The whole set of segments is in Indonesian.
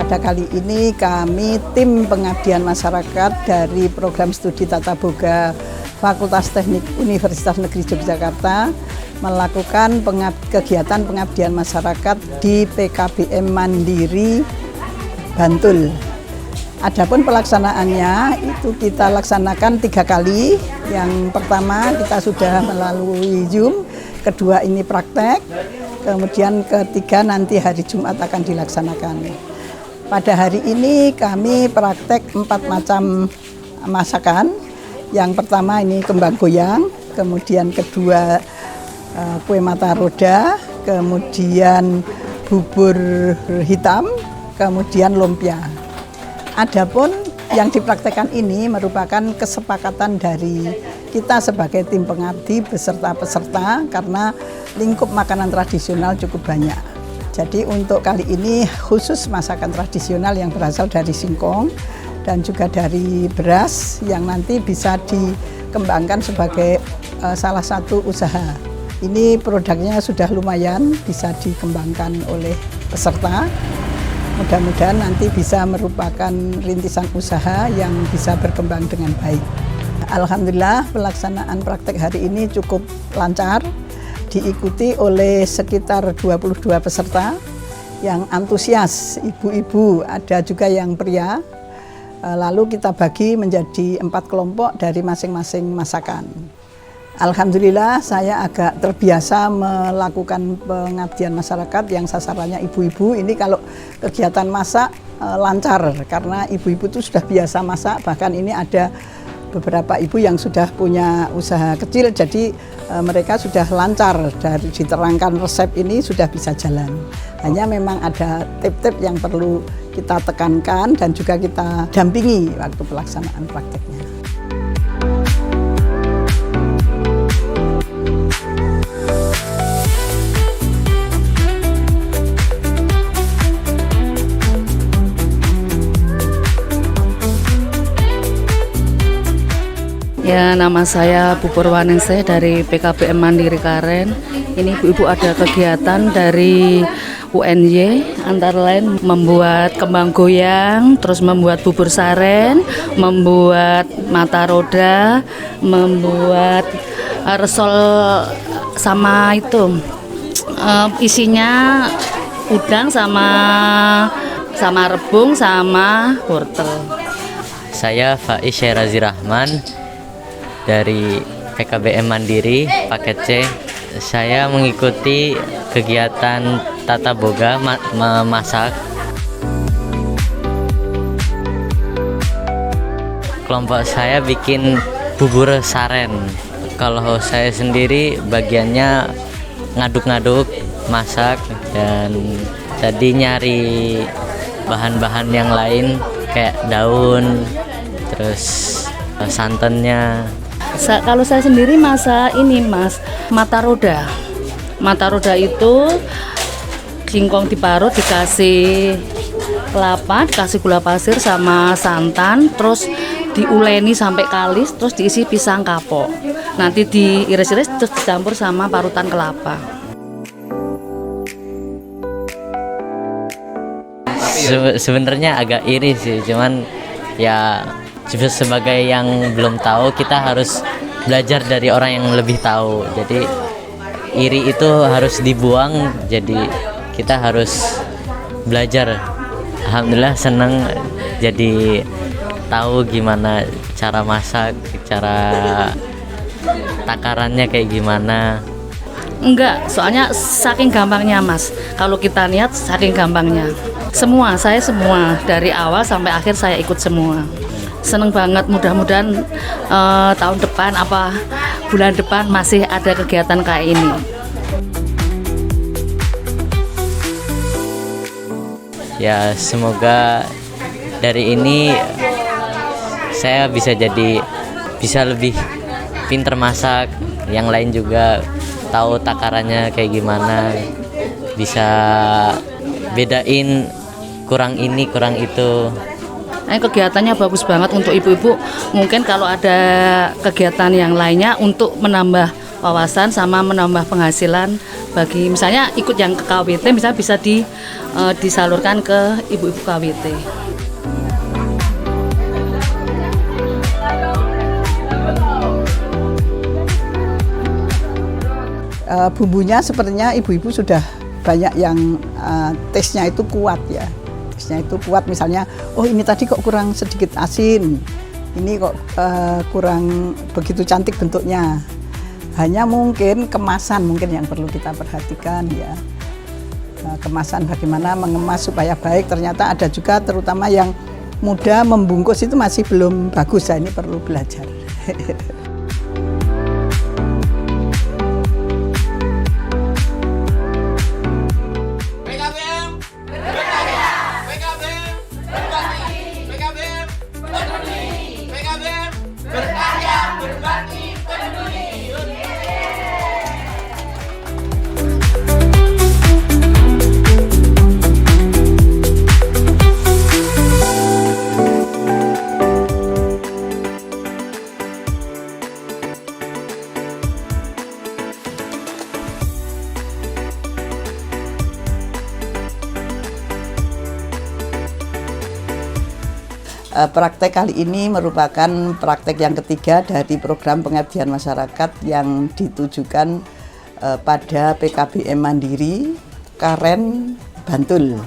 Pada kali ini kami tim pengabdian masyarakat dari program studi Tata Boga Fakultas Teknik Universitas Negeri Yogyakarta melakukan kegiatan pengabdian masyarakat di PKBM Mandiri Bantul. Adapun pelaksanaannya itu kita laksanakan 3 kali. Yang pertama kita sudah melalui Zoom, kedua ini praktek, kemudian ketiga nanti hari Jumat akan dilaksanakan. Pada hari ini kami praktek 4 macam masakan. Yang pertama ini kembang goyang, kemudian kedua kue mata roda, kemudian bubur hitam, kemudian lumpia. Adapun yang dipraktekkan ini merupakan kesepakatan dari kita sebagai tim pengabdi beserta peserta karena lingkup makanan tradisional cukup banyak. Jadi untuk kali ini khusus masakan tradisional yang berasal dari singkong dan juga dari beras yang nanti bisa dikembangkan sebagai salah satu usaha. Ini produknya sudah lumayan bisa dikembangkan oleh peserta. Mudah-mudahan nanti bisa merupakan rintisan usaha yang bisa berkembang dengan baik. Alhamdulillah pelaksanaan praktek hari ini cukup lancar. Diikuti oleh sekitar 22 peserta yang antusias, ibu-ibu, ada juga yang pria. Lalu kita bagi menjadi 4 kelompok dari masing-masing masakan. Alhamdulillah saya agak terbiasa melakukan pengabdian masyarakat yang sasarannya ibu-ibu. Ini kalau kegiatan masak lancar karena ibu-ibu itu sudah biasa masak, bahkan ini ada beberapa ibu yang sudah punya usaha kecil, jadi mereka sudah lancar dari diterangkan resep ini sudah bisa jalan. Hanya memang ada tip-tip yang perlu kita tekankan dan juga kita dampingi waktu pelaksanaan prakteknya. Ya, nama saya Bu Purwaningsih dari PKBM Mandiri Karen. Ini ibu-ibu ada kegiatan dari UNY, antara lain membuat kembang goyang, terus membuat bubur saren, membuat mata roda, membuat resol sama itu isinya udang sama rebung sama wortel. Saya Faiz Syerazi Rahman dari PKBM Mandiri paket C. Saya mengikuti kegiatan Tata Boga memasak. Kelompok saya bikin bubur saren. Kalau saya sendiri bagiannya ngaduk-ngaduk, masak, dan tadi nyari bahan-bahan yang lain kayak daun, terus santannya. Kalau saya sendiri masak ini Mas, mata roda. Mata roda itu singkong diparut, dikasih kelapa, dikasih gula pasir sama santan, terus diuleni sampai kalis, terus diisi pisang kapok. Nanti diiris-iris terus dicampur sama parutan kelapa. Sebenarnya agak iri sih, cuman ya sebagai yang belum tahu kita harus belajar dari orang yang lebih tahu. Jadi iri itu harus dibuang, jadi kita harus belajar. Alhamdulillah senang jadi tahu gimana cara masak, cara takarannya kayak gimana. Enggak, soalnya saking gampangnya Mas. Kalau kita niat saking gampangnya. Saya semua dari awal sampai akhir saya ikut semua. Seneng banget, mudah-mudahan tahun depan bulan depan masih ada kegiatan kayak ini. Ya semoga dari ini saya bisa lebih pinter masak, yang lain juga tahu takarannya kayak gimana, bisa bedain kurang ini kurang itu. Kegiatannya bagus banget untuk ibu-ibu. Mungkin kalau ada kegiatan yang lainnya untuk menambah wawasan sama menambah penghasilan bagi misalnya ikut yang ke KWT misalnya bisa disalurkan ke ibu-ibu KWT. Bumbunya sepertinya ibu-ibu sudah banyak yang taste-nya itu kuat ya. Taste-nya itu kuat, misalnya oh ini tadi kok kurang sedikit asin, ini kok kurang begitu cantik bentuknya. Hanya mungkin kemasan mungkin yang perlu kita perhatikan ya. Kemasan bagaimana mengemas supaya baik, ternyata ada juga terutama yang muda membungkus itu masih belum bagus, ini perlu belajar. Praktek kali ini merupakan praktek yang ketiga dari program pengabdian masyarakat yang ditujukan pada PKBM Mandiri Karen Bantul.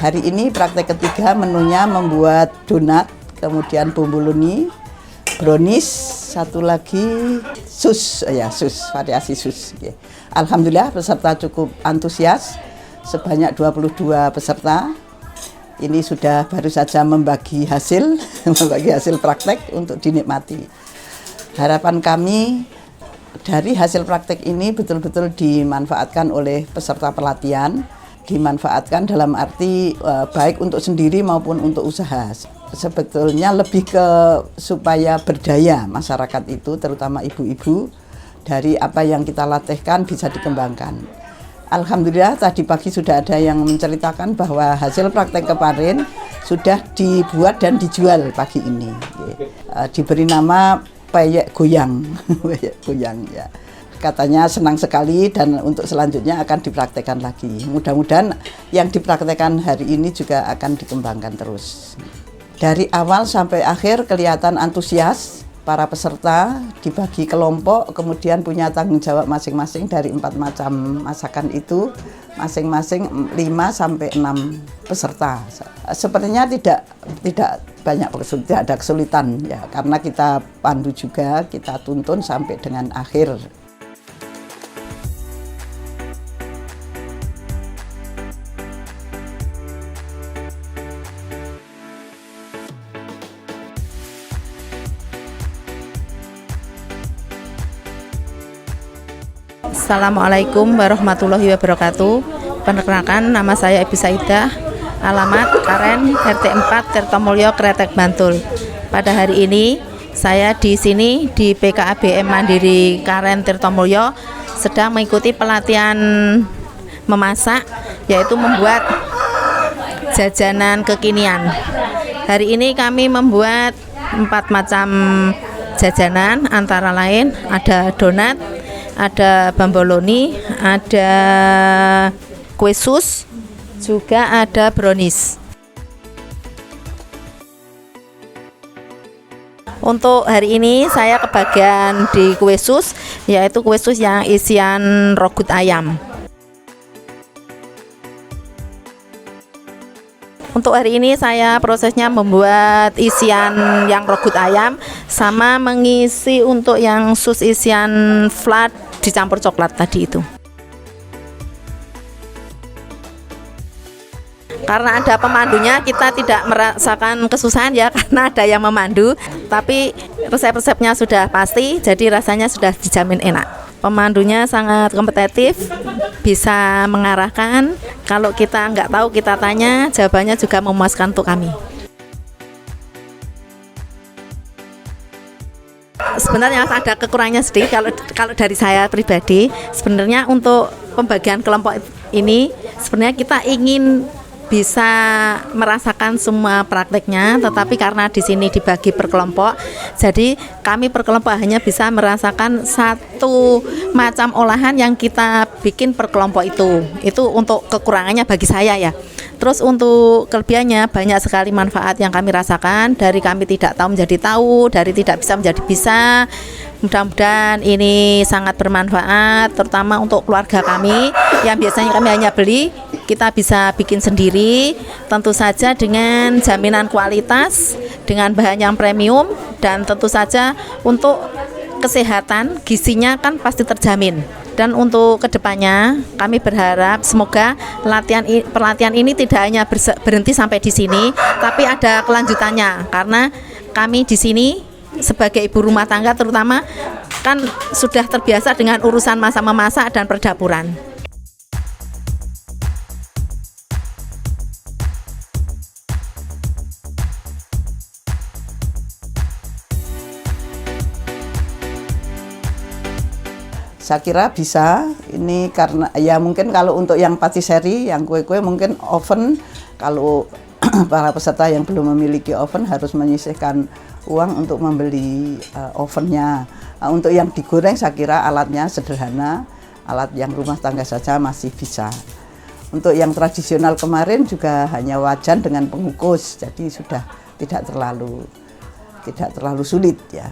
Hari ini praktek ketiga menunya membuat donat, kemudian bumbu luni, brownies, satu lagi sus, variasi sus. Alhamdulillah peserta cukup antusias, sebanyak 22 peserta. Ini sudah baru saja membagi hasil praktek untuk dinikmati. Harapan kami dari hasil praktek ini betul-betul dimanfaatkan oleh peserta pelatihan, dimanfaatkan dalam arti baik untuk sendiri maupun untuk usaha. Sebetulnya lebih ke supaya berdaya masyarakat itu, terutama ibu-ibu, dari apa yang kita latihkan bisa dikembangkan. Alhamdulillah tadi pagi sudah ada yang menceritakan bahwa hasil praktek kemarin sudah dibuat dan dijual pagi ini. Diberi nama peyek goyang, peyek goyang ya. Katanya senang sekali dan untuk selanjutnya akan dipraktekkan lagi. Mudah-mudahan yang dipraktekkan hari ini juga akan dikembangkan terus. Dari awal sampai akhir kelihatan antusias. Para peserta dibagi kelompok, kemudian punya tanggung jawab masing-masing dari 4 macam masakan itu, masing-masing 5 sampai 6 peserta. Sepertinya tidak banyak tidak ada kesulitan ya, karena kita pandu juga, kita tuntun sampai dengan akhir. Assalamualaikum warahmatullahi wabarakatuh. Perkenalkan, nama saya Ibu Saidah, alamat Karen RT 4 Tirtomulyo Kretek Bantul. Pada hari ini saya di sini di PKBM Mandiri Karen Tirtomulyo sedang mengikuti pelatihan memasak, yaitu membuat jajanan kekinian. Hari ini kami membuat 4 macam jajanan, antara lain ada donat, ada bamboloni, ada kue sus, juga ada brownies. Untuk hari ini saya kebagian di kue sus, yaitu kue sus yang isian rogut ayam. Untuk hari ini saya prosesnya membuat isian yang rogut ayam sama mengisi untuk yang sus isian flat dicampur coklat tadi itu. Karena ada pemandunya kita tidak merasakan kesusahan ya, karena ada yang memandu, tapi resep-resepnya sudah pasti, jadi rasanya sudah dijamin enak. Pemandunya sangat kompetitif, bisa mengarahkan. Kalau kita nggak tahu kita tanya, jawabannya juga memuaskan untuk kami. Sebenarnya ada kekurangannya sedikit kalau dari saya pribadi. Sebenarnya untuk pembagian kelompok ini sebenarnya kita ingin bisa merasakan semua prakteknya, tetapi karena di sini dibagi per kelompok, jadi kami per kelompok hanya bisa merasakan satu macam olahan yang kita bikin per kelompok itu. Itu untuk kekurangannya bagi saya ya. Terus untuk kelebihannya banyak sekali manfaat yang kami rasakan, dari kami tidak tahu menjadi tahu, dari tidak bisa menjadi bisa. Mudah-mudahan ini sangat bermanfaat, terutama untuk keluarga kami yang biasanya kami hanya beli, kita bisa bikin sendiri, tentu saja dengan jaminan kualitas, dengan bahan yang premium, dan tentu saja untuk kesehatan gizinya kan pasti terjamin. Dan untuk kedepannya kami berharap semoga pelatihan ini tidak hanya berhenti sampai di sini, tapi ada kelanjutannya, karena kami di sini sebagai ibu rumah tangga terutama kan sudah terbiasa dengan urusan memasak dan perdapuran. Saya kira bisa, ini karena ya mungkin kalau untuk yang patisserie, yang kue-kue mungkin oven, kalau para peserta yang belum memiliki oven harus menyisihkan uang untuk membeli ovennya. Nah, untuk yang digoreng saya kira alatnya sederhana, alat yang rumah tangga saja masih bisa. Untuk yang tradisional kemarin juga hanya wajan dengan pengukus, jadi sudah tidak terlalu sulit ya.